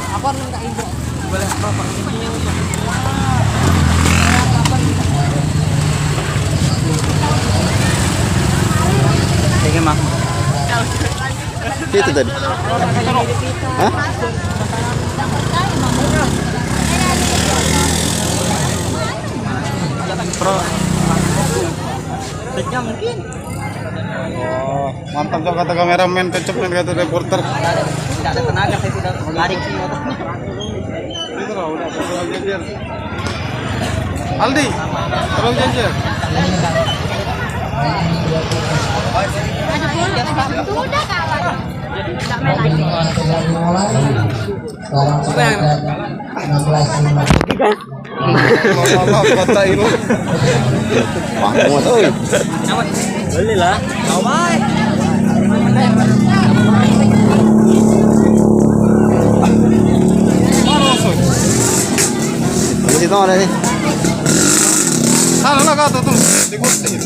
Apa minta Indro? Boleh apa? Ini mah. Itu tadi. Hah? Pro. Setnya mungkin. Oh, mantap tuh kata kameramen, cocok nih kata reporter. Tidak ada tenaga, saya sudah lari ke motornya. Itu lah, udah terlalu jejer. Aldi, terlalu jejer. Sudah kawan. Tidak main lagi. Lama kota ini. Wah, mau tuh. Boleh lah. Kau baik. Di situ ada nih. Sana lah kata tuh. Di kursi.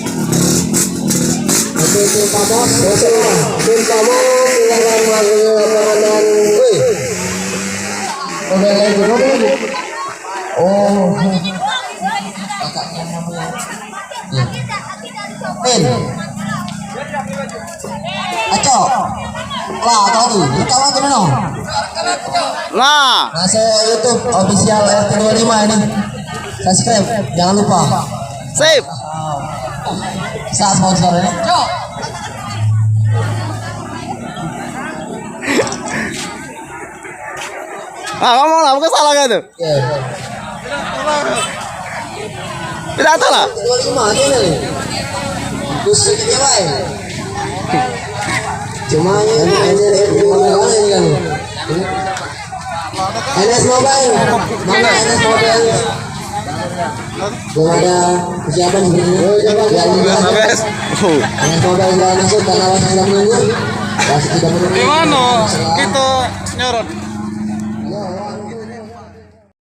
Oh, Aco, lah tahu tuh, ini kawan gimana no? Nah, Masuk YouTube official RT25 ini, subscribe, jangan lupa. sip. Saat sponsor ini. Ah, ngomong lah, bukan salah gak tuh? Oke. Tidak salah. 25 aja nih. Terus ini baik. Cuma ini kan. NS Mobile, mana NS Mobile? Belum ada persiapan sebenarnya. Yang NS Mobile nggak masuk karena masih sedang menunggu. Masih tidak menunggu. Di mana kita nyorot?